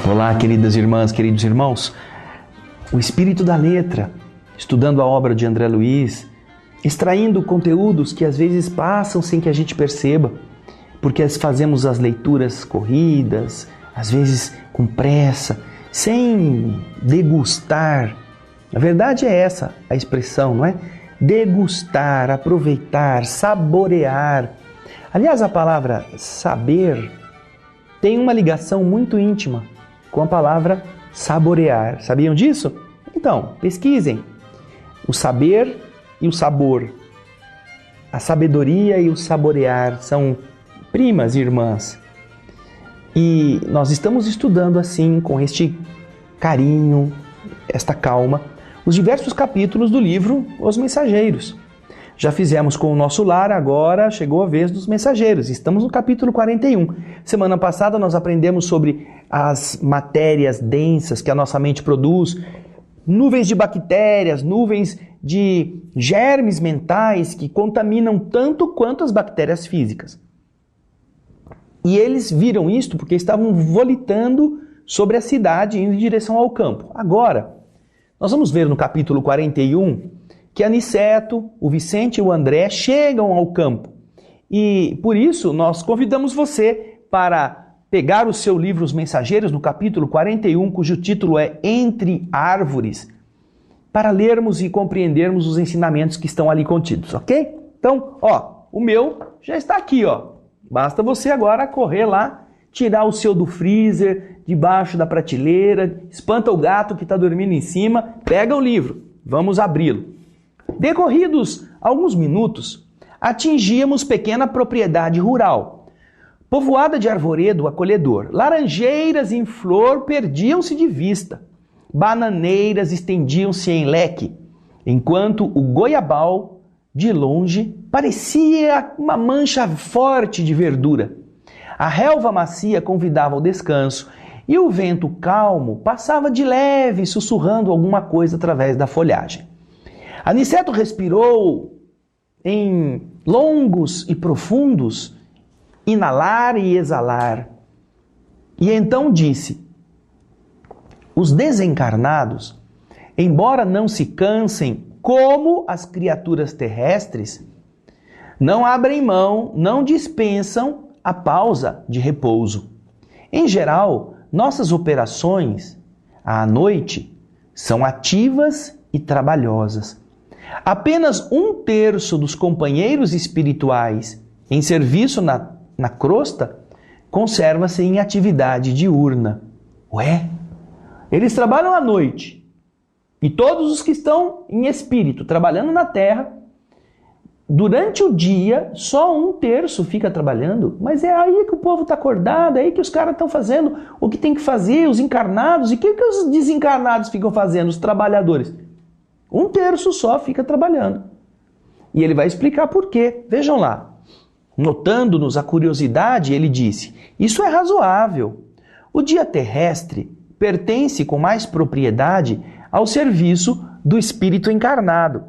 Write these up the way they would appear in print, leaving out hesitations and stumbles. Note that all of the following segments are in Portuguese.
Olá, queridas irmãs, queridos irmãos. O espírito da letra, estudando a obra de André Luiz, extraindo conteúdos que às vezes passam sem que a gente perceba, porque fazemos as leituras corridas, às vezes com pressa, sem degustar. A verdade é essa, a expressão, não é? Degustar, aproveitar, saborear. Aliás, a palavra saber tem uma ligação muito íntima com a palavra saborear. Sabiam disso? Então, pesquisem. O saber e o sabor. A sabedoria e o saborear são primas irmãs. E nós estamos estudando assim, com este carinho, esta calma, os diversos capítulos do livro Os Mensageiros. Já fizemos com o Nosso Lar, agora chegou a vez dos Mensageiros. Estamos no capítulo 41. Semana passada nós aprendemos sobre as matérias densas que a nossa mente produz, nuvens de bactérias, nuvens de germes mentais que contaminam tanto quanto as bactérias físicas. E eles viram isto porque estavam volitando sobre a cidade, indo em direção ao campo. Agora, nós vamos ver no capítulo 41 que Aniceto, o Vicente e o André chegam ao campo. E por isso nós convidamos você para pegar o seu livro Os Mensageiros, no capítulo 41, cujo título é Entre Árvores, para lermos e compreendermos os ensinamentos que estão ali contidos, ok? Então, o meu já está aqui, Basta você agora correr lá, tirar o seu do freezer, debaixo da prateleira, espanta o gato que está dormindo em cima, pega o livro, vamos abri-lo. Decorridos alguns minutos, atingíamos pequena propriedade rural, povoada de arvoredo acolhedor. Laranjeiras em flor perdiam-se de vista, bananeiras estendiam-se em leque, enquanto o goiabal, de longe, parecia uma mancha forte de verdura. A relva macia convidava ao descanso e o vento calmo passava de leve, sussurrando alguma coisa através da folhagem. Aniceto respirou em longos e profundos, inalar e exalar. E então disse: os desencarnados, embora não se cansem como as criaturas terrestres, não abrem mão, não dispensam a pausa de repouso. Em geral, nossas operações à noite são ativas e trabalhosas. Apenas 1/3 dos companheiros espirituais em serviço na crosta conserva-se em atividade diurna. Eles trabalham à noite. E todos os que estão em espírito, trabalhando na terra, durante o dia, só 1/3 fica trabalhando. Mas é aí que o povo está acordado, é aí que os caras estão fazendo o que tem que fazer, os encarnados. E o que os desencarnados ficam fazendo, os trabalhadores? 1/3 só fica trabalhando. E ele vai explicar por quê. Vejam lá. Notando-nos a curiosidade, ele disse: isso é razoável. O dia terrestre pertence com mais propriedade ao serviço do espírito encarnado.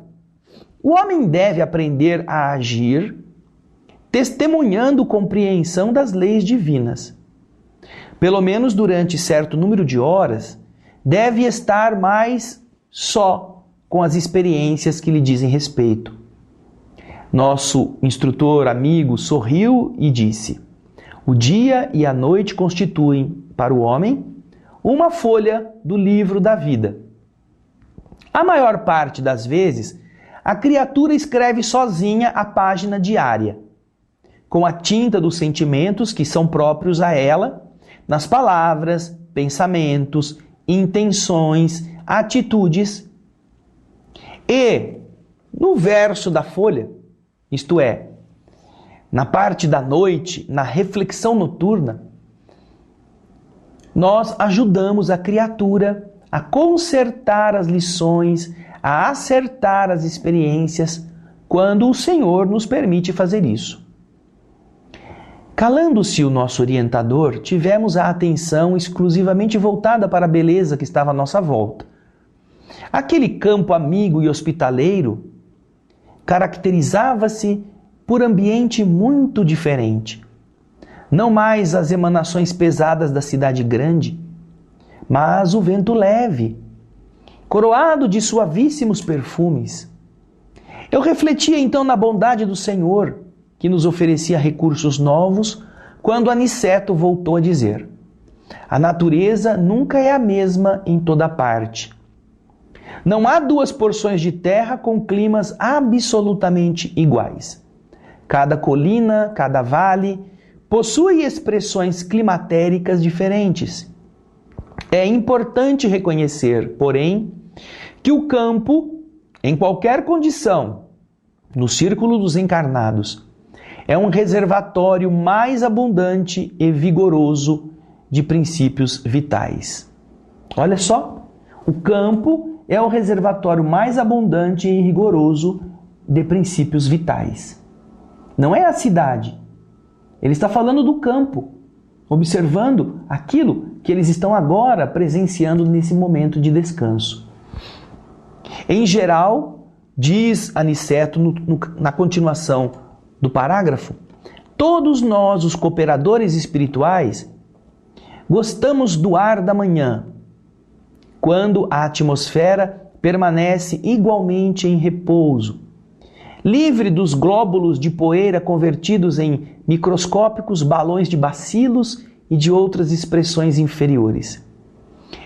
O homem deve aprender a agir testemunhando compreensão das leis divinas. Pelo menos durante certo número de horas, deve estar mais só com as experiências que lhe dizem respeito. Nosso instrutor amigo sorriu e disse: o dia e a noite constituem, para o homem, uma folha do livro da vida. A maior parte das vezes, a criatura escreve sozinha a página diária, com a tinta dos sentimentos que são próprios a ela, nas palavras, pensamentos, intenções, atitudes. E no verso da folha, isto é, na parte da noite, na reflexão noturna, nós ajudamos a criatura a consertar as lições, a acertar as experiências, quando o Senhor nos permite fazer isso. Calando-se o nosso orientador, tivemos a atenção exclusivamente voltada para a beleza que estava à nossa volta. Aquele campo amigo e hospitaleiro caracterizava-se por ambiente muito diferente. Não mais as emanações pesadas da cidade grande, mas o vento leve, coroado de suavíssimos perfumes. Eu refletia então na bondade do Senhor, que nos oferecia recursos novos, quando Aniceto voltou a dizer: a natureza nunca é a mesma em toda parte. Não há duas porções de terra com climas absolutamente iguais. Cada colina, cada vale, possui expressões climatéricas diferentes. É importante reconhecer, porém, que o campo, em qualquer condição, no círculo dos encarnados, é um reservatório mais abundante e vigoroso de princípios vitais. Olha só, o campo é o reservatório mais abundante e rigoroso de princípios vitais. Não é a cidade. Ele está falando do campo, observando aquilo que eles estão agora presenciando nesse momento de descanso. Em geral, diz Aniceto na continuação do parágrafo, todos nós, os cooperadores espirituais, gostamos do ar da manhã, quando a atmosfera permanece igualmente em repouso, livre dos glóbulos de poeira convertidos em microscópicos balões de bacilos e de outras expressões inferiores.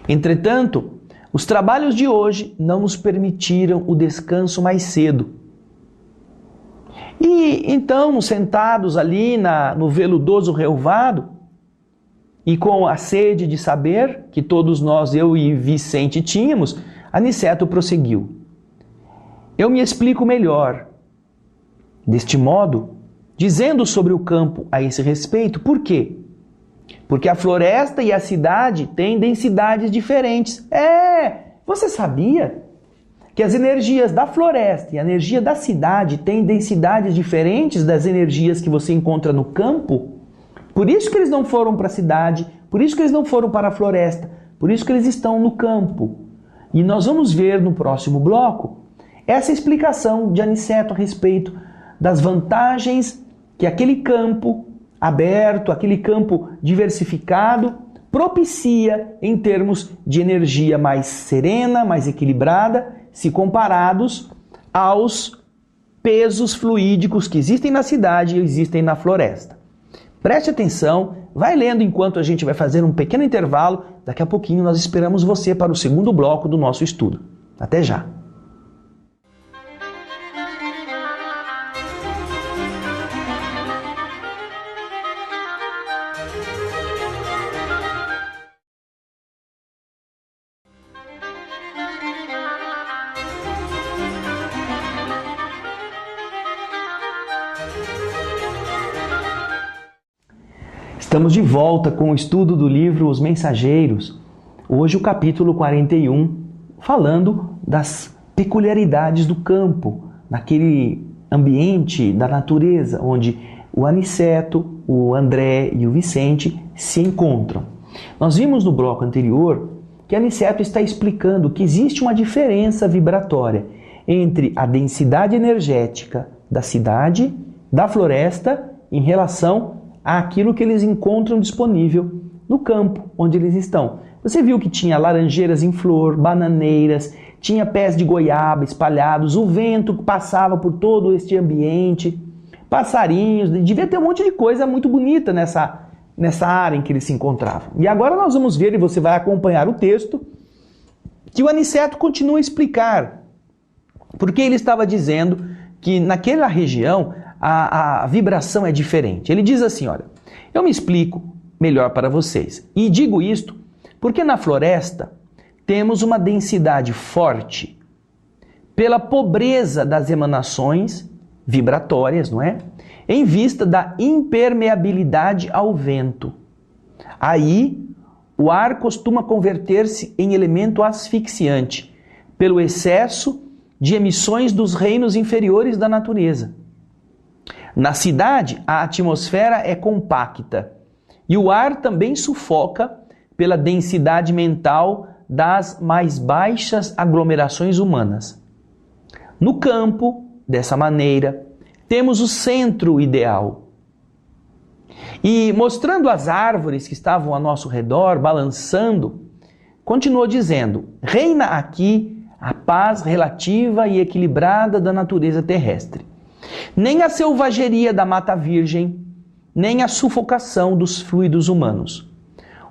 Entretanto, os trabalhos de hoje não nos permitiram o descanso mais cedo. E então, sentados ali no veludoso relvado, e com a sede de saber que todos nós, eu e Vicente, tínhamos, Aniceto prosseguiu: eu me explico melhor deste modo, dizendo sobre o campo a esse respeito. Por quê? Porque a floresta e a cidade têm densidades diferentes. Você sabia que as energias da floresta e a energia da cidade têm densidades diferentes das energias que você encontra no campo? Por isso que eles não foram para a cidade, por isso que eles não foram para a floresta, por isso que eles estão no campo. E nós vamos ver no próximo bloco essa explicação de Aniceto a respeito das vantagens que aquele campo aberto, aquele campo diversificado, propicia em termos de energia mais serena, mais equilibrada, se comparados aos pesos fluídicos que existem na cidade e existem na floresta. Preste atenção, vai lendo enquanto a gente vai fazer um pequeno intervalo. Daqui a pouquinho nós esperamos você para o segundo bloco do nosso estudo. Até já! Estamos de volta com o estudo do livro Os Mensageiros. Hoje o capítulo 41, falando das peculiaridades do campo, naquele ambiente da natureza, onde o Aniceto, o André e o Vicente se encontram. Nós vimos no bloco anterior que Aniceto está explicando que existe uma diferença vibratória entre a densidade energética da cidade, da floresta, em relação àquilo que eles encontram disponível no campo onde eles estão. Você viu que tinha laranjeiras em flor, bananeiras, tinha pés de goiaba espalhados, o vento passava por todo este ambiente, passarinhos, devia ter um monte de coisa muito bonita nessa área em que eles se encontravam. E agora nós vamos ver, e você vai acompanhar o texto, que o Aniceto continua a explicar, porque ele estava dizendo que naquela região a vibração é diferente. Ele diz assim, olha, eu me explico melhor para vocês. E digo isto porque na floresta temos uma densidade forte pela pobreza das emanações vibratórias, não é? Em vista da impermeabilidade ao vento. Aí, o ar costuma converter-se em elemento asfixiante pelo excesso de emissões dos reinos inferiores da natureza. Na cidade, a atmosfera é compacta e o ar também sufoca pela densidade mental das mais baixas aglomerações humanas. No campo, dessa maneira, temos o centro ideal. E mostrando as árvores que estavam ao nosso redor, balançando, continuou dizendo: reina aqui a paz relativa e equilibrada da natureza terrestre. Nem a selvageria da mata virgem, nem a sufocação dos fluidos humanos.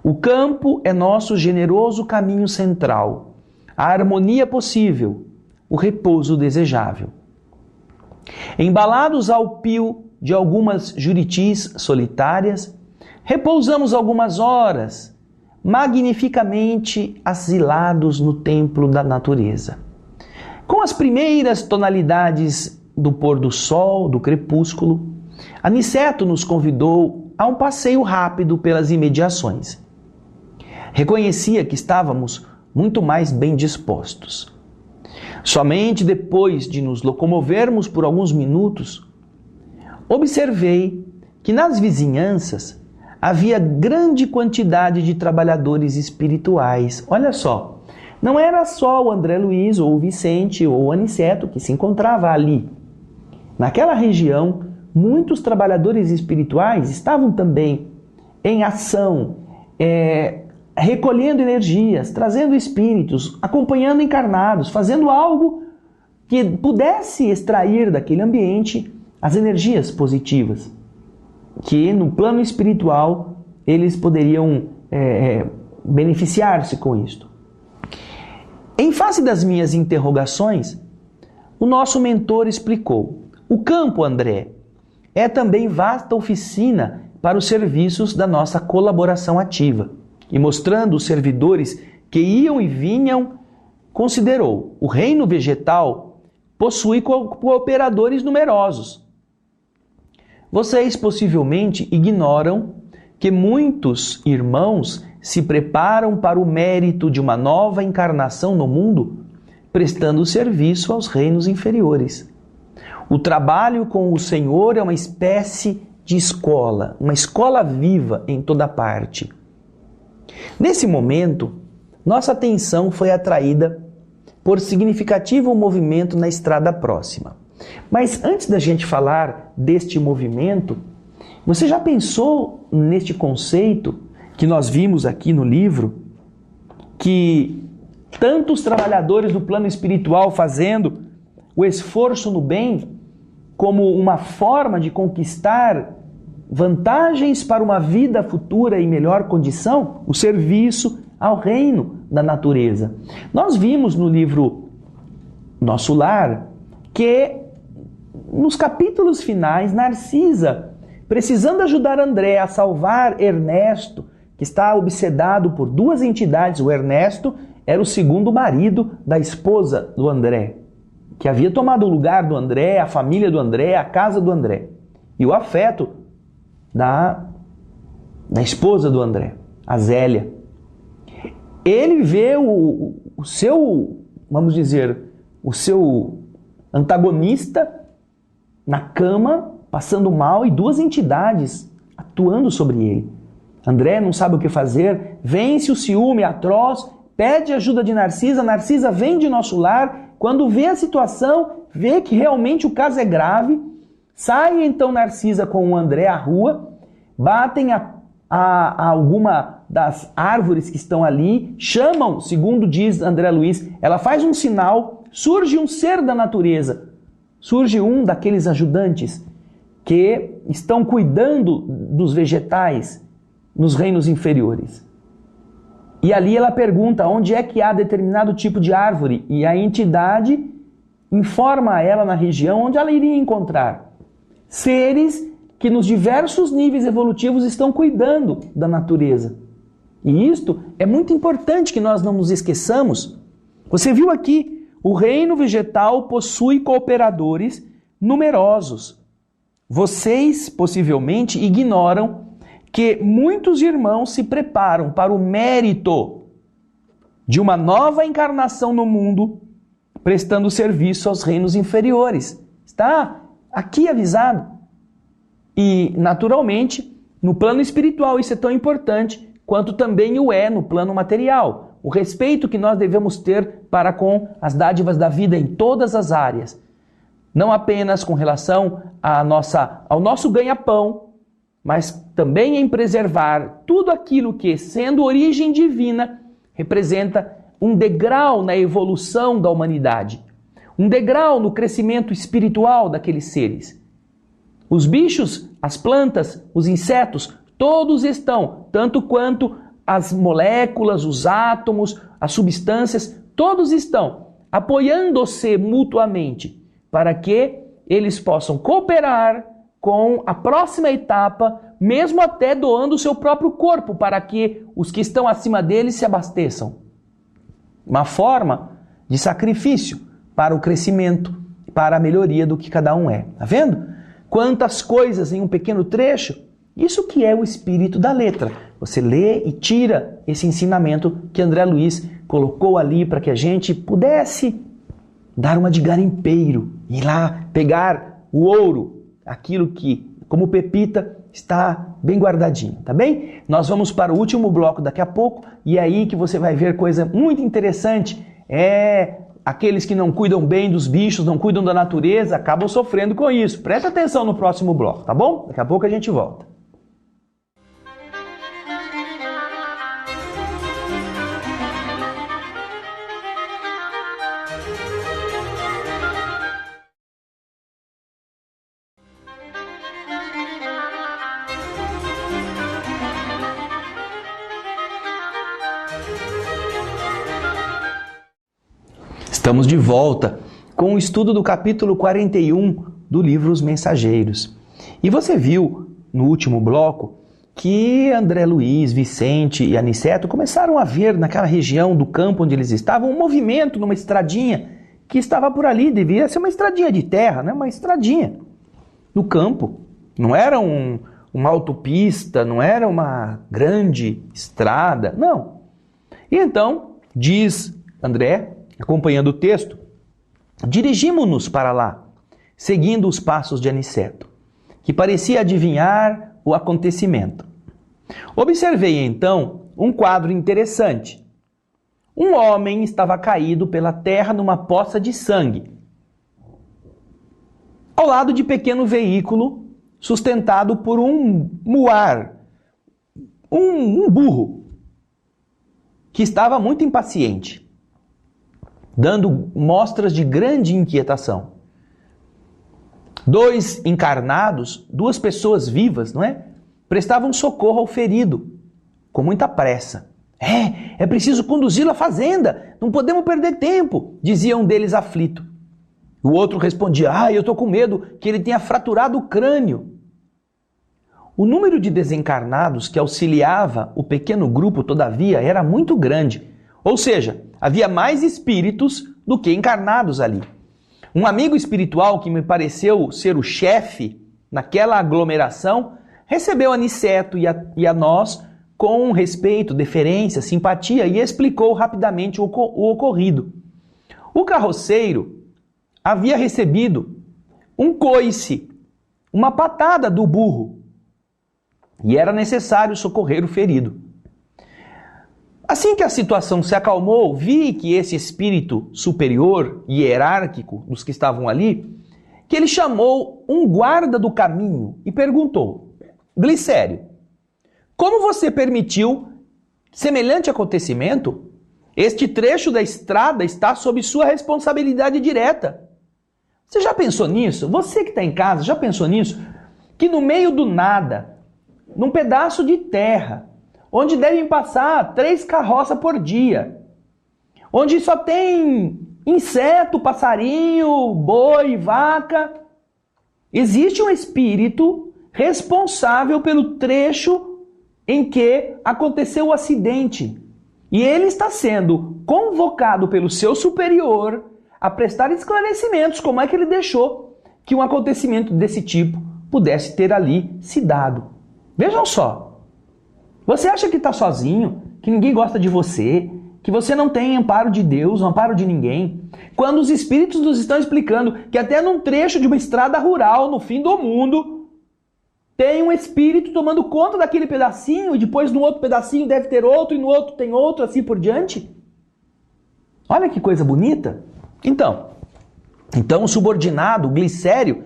O campo é nosso generoso caminho central, a harmonia possível, o repouso desejável. Embalados ao pio de algumas juritis solitárias, repousamos algumas horas, magnificamente asilados no templo da natureza. Com as primeiras tonalidades do pôr do sol, do crepúsculo, Aniceto nos convidou a um passeio rápido pelas imediações. Reconhecia que estávamos muito mais bem dispostos. Somente depois de nos locomovermos por alguns minutos, observei que nas vizinhanças havia grande quantidade de trabalhadores espirituais. Olha só, não era só o André Luiz, ou o Vicente, ou o Aniceto que se encontrava ali. Naquela região, muitos trabalhadores espirituais estavam também em ação, recolhendo energias, trazendo espíritos, acompanhando encarnados, fazendo algo que pudesse extrair daquele ambiente as energias positivas, que no plano espiritual eles poderiam beneficiar-se com isto. Em face das minhas interrogações, o nosso mentor explicou: o campo, André, é também vasta oficina para os serviços da nossa colaboração ativa. E mostrando os servidores que iam e vinham, considerou: o reino vegetal possui cooperadores numerosos. Vocês possivelmente ignoram que muitos irmãos se preparam para o mérito de uma nova encarnação no mundo, prestando serviço aos reinos inferiores. O trabalho com o Senhor é uma espécie de escola, uma escola viva em toda parte. Nesse momento, nossa atenção foi atraída por significativo movimento na estrada próxima. Mas antes da gente falar deste movimento, você já pensou neste conceito que nós vimos aqui no livro, que tantos trabalhadores do plano espiritual fazendo o esforço no bem como uma forma de conquistar vantagens para uma vida futura em melhor condição? O serviço ao reino da natureza. Nós vimos no livro Nosso Lar que nos capítulos finais, Narcisa, precisando ajudar André a salvar Ernesto, que está obsedado por duas entidades. O Ernesto era o segundo marido da esposa do André, que havia tomado o lugar do André, a família do André, a casa do André. E o afeto da esposa do André, a Zélia. Ele vê o seu, vamos dizer, o seu antagonista na cama, passando mal, e duas entidades atuando sobre ele. André não sabe o que fazer, vence o ciúme atroz, pede ajuda de Narcisa, Narcisa vem de Nosso Lar, quando vê a situação, vê que realmente o caso é grave, sai então Narcisa com o André à rua, batem a alguma das árvores que estão ali, chamam, segundo diz André Luiz, ela faz um sinal, surge um ser da natureza, surge um daqueles ajudantes que estão cuidando dos vegetais nos reinos inferiores. E ali ela pergunta onde é que há determinado tipo de árvore, e a entidade informa a ela na região onde ela iria encontrar seres que nos diversos níveis evolutivos estão cuidando da natureza. E isto é muito importante que nós não nos esqueçamos. Você viu aqui, o reino vegetal possui cooperadores numerosos. Vocês possivelmente ignoram que muitos irmãos se preparam para o mérito de uma nova encarnação no mundo, prestando serviço aos reinos inferiores. Está aqui avisado. E, naturalmente, no plano espiritual isso é tão importante quanto também o é no plano material. O respeito que nós devemos ter para com as dádivas da vida em todas as áreas. Não apenas com relação ao nosso ganha-pão, mas também em preservar tudo aquilo que, sendo origem divina, representa um degrau na evolução da humanidade, um degrau no crescimento espiritual daqueles seres. Os bichos, as plantas, os insetos, todos estão, tanto quanto as moléculas, os átomos, as substâncias, todos estão apoiando-se mutuamente para que eles possam cooperar com a próxima etapa, mesmo até doando o seu próprio corpo para que os que estão acima deles se abasteçam. Uma forma de sacrifício para o crescimento, para a melhoria do que cada um é. Tá vendo? Quantas coisas em um pequeno trecho. Isso que é o espírito da letra. Você lê e tira esse ensinamento que André Luiz colocou ali para que a gente pudesse dar uma de garimpeiro, ir lá pegar o ouro, aquilo que, como pepita, está bem guardadinho, tá bem? Nós vamos para o último bloco daqui a pouco e é aí que você vai ver coisa muito interessante. Aqueles que não cuidam bem dos bichos, não cuidam da natureza, acabam sofrendo com isso. Presta atenção no próximo bloco, tá bom? Daqui a pouco a gente volta. Estamos de volta com o estudo do capítulo 41 do livro Os Mensageiros. E você viu no último bloco que André Luiz, Vicente e Aniceto começaram a ver naquela região do campo onde eles estavam um movimento numa estradinha que estava por ali, devia ser uma estradinha de terra, né? Uma estradinha no campo. Não era uma autopista, não era uma grande estrada, não. E então, diz André, acompanhando o texto, dirigimos-nos para lá, seguindo os passos de Aniceto, que parecia adivinhar o acontecimento. Observei então um quadro interessante. Um homem estava caído pela terra numa poça de sangue, ao lado de pequeno veículo sustentado por um muar, um burro, que estava muito impaciente, dando mostras de grande inquietação. Dois encarnados, duas pessoas vivas, não é? Prestavam socorro ao ferido, com muita pressa. É preciso conduzi-lo à fazenda, não podemos perder tempo, dizia um deles aflito. O outro respondia, eu estou com medo que ele tenha fraturado o crânio. O número de desencarnados que auxiliava o pequeno grupo, todavia, era muito grande. Ou seja, havia mais espíritos do que encarnados ali. Um amigo espiritual que me pareceu ser o chefe naquela aglomeração recebeu Aniceto e a nós com respeito, deferência, simpatia e explicou rapidamente o ocorrido. O carroceiro havia recebido um coice, uma patada do burro, e era necessário socorrer o ferido. Assim que a situação se acalmou, vi que esse espírito superior, hierárquico dos que estavam ali, que ele chamou um guarda do caminho e perguntou, Glicério, como você permitiu semelhante acontecimento? Este trecho da estrada está sob sua responsabilidade direta. Você já pensou nisso? Você que está em casa, já pensou nisso? Que no meio do nada, num pedaço de terra, onde devem passar 3 carroças por dia, onde só tem inseto, passarinho, boi, vaca, existe um espírito responsável pelo trecho em que aconteceu o acidente. E ele está sendo convocado pelo seu superior a prestar esclarecimentos como é que ele deixou que um acontecimento desse tipo pudesse ter ali se dado. Vejam só. Você acha que está sozinho, que ninguém gosta de você, que você não tem amparo de Deus, amparo de ninguém? Quando os espíritos nos estão explicando que até num trecho de uma estrada rural, no fim do mundo, tem um espírito tomando conta daquele pedacinho, e depois no outro pedacinho deve ter outro, e no outro tem outro, assim por diante? Olha que coisa bonita. Então o subordinado, o Glicério,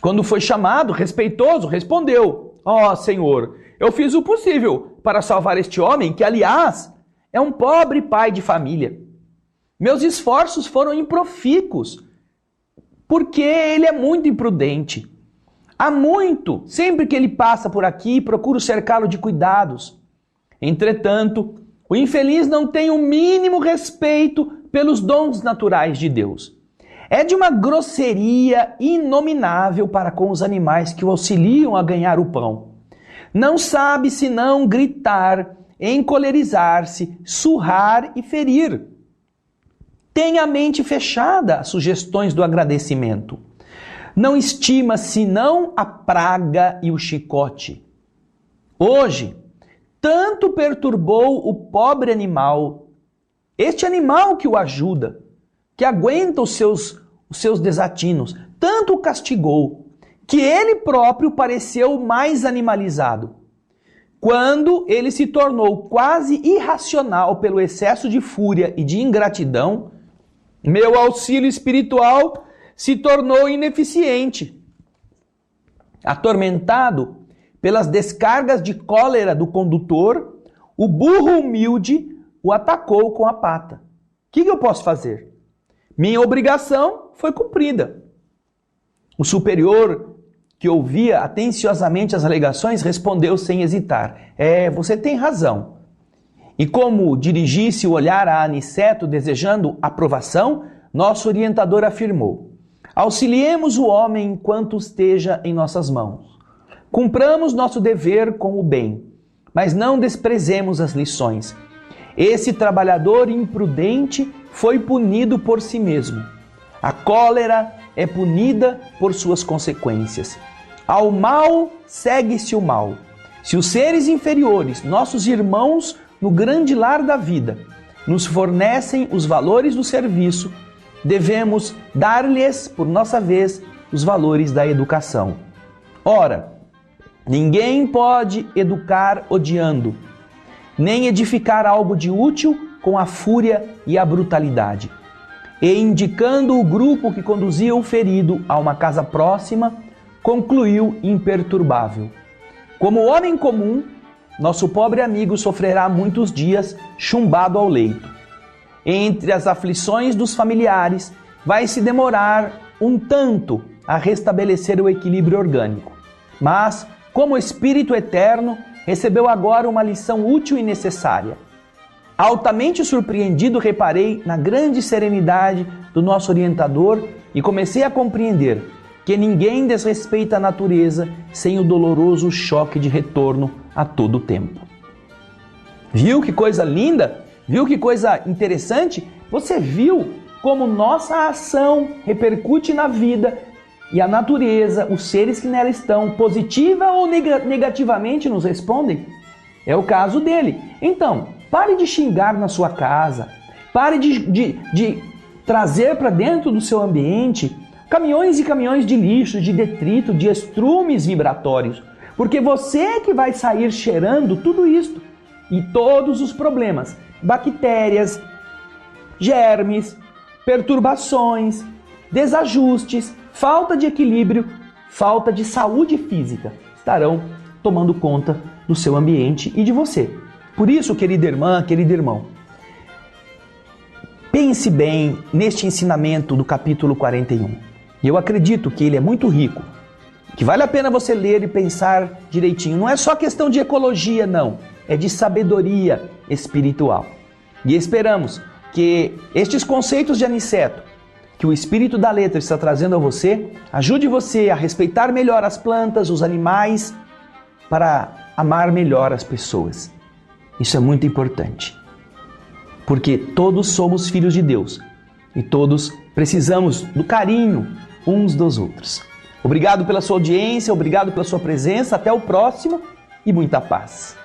quando foi chamado, respeitoso, respondeu, Senhor, eu fiz o possível para salvar este homem, que aliás é um pobre pai de família. Meus esforços foram improfícuos, porque ele é muito imprudente. Há muito, sempre que ele passa por aqui, procuro cercá-lo de cuidados. Entretanto, o infeliz não tem o mínimo respeito pelos dons naturais de Deus. É de uma grosseria inominável para com os animais que o auxiliam a ganhar o pão. Não sabe senão gritar, encolerizar-se, surrar e ferir. Tem a mente fechada às sugestões do agradecimento. Não estima senão a praga e o chicote. Hoje, tanto perturbou o pobre animal, este animal que o ajuda, que aguenta os seus desatinos, tanto o castigou, que ele próprio pareceu mais animalizado. Quando ele se tornou quase irracional pelo excesso de fúria e de ingratidão, meu auxílio espiritual se tornou ineficiente. Atormentado pelas descargas de cólera do condutor, o burro humilde o atacou com a pata. O que eu posso fazer? Minha obrigação foi cumprida. O superior, que ouvia atenciosamente as alegações, respondeu sem hesitar: você tem razão. E como dirigisse o olhar a Aniceto desejando aprovação, nosso orientador afirmou: auxiliemos o homem enquanto esteja em nossas mãos. Cumpramos nosso dever com o bem, mas não desprezemos as lições. Esse trabalhador imprudente foi punido por si mesmo. A cólera é punida por suas consequências. Ao mal segue-se o mal. Se os seres inferiores, nossos irmãos no grande lar da vida, nos fornecem os valores do serviço, devemos dar-lhes, por nossa vez, os valores da educação. Ora, ninguém pode educar odiando, nem edificar algo de útil com a fúria e a brutalidade. E indicando o grupo que conduzia o ferido a uma casa próxima, concluiu imperturbável: como homem comum, nosso pobre amigo sofrerá muitos dias chumbado ao leito. Entre as aflições dos familiares, vai se demorar um tanto a restabelecer o equilíbrio orgânico. Mas, como espírito eterno, recebeu agora uma lição útil e necessária. Altamente surpreendido, reparei na grande serenidade do nosso orientador e comecei a compreender que ninguém desrespeita a natureza sem o doloroso choque de retorno a todo tempo. Viu que coisa linda? Viu que coisa interessante? Você viu como nossa ação repercute na vida e a natureza, os seres que nela estão, positiva ou negativamente nos respondem? É o caso dele. Então, pare de xingar na sua casa, pare de trazer para dentro do seu ambiente caminhões e caminhões de lixo, de detrito, de estrumes vibratórios, porque você é que vai sair cheirando tudo isso e todos os problemas, bactérias, germes, perturbações, desajustes, falta de equilíbrio, falta de saúde física estarão tomando conta do seu ambiente e de você. Por isso, querida irmã, querido irmão, pense bem neste ensinamento do capítulo 41. E eu acredito que ele é muito rico, que vale a pena você ler e pensar direitinho. Não é só questão de ecologia, não. É de sabedoria espiritual. E esperamos que estes conceitos de Aniceto, que o Espírito da Letra está trazendo a você, ajude você a respeitar melhor as plantas, os animais, para amar melhor as pessoas. Isso é muito importante, porque todos somos filhos de Deus e todos precisamos do carinho uns dos outros. Obrigado pela sua audiência, obrigado pela sua presença, até o próximo e muita paz.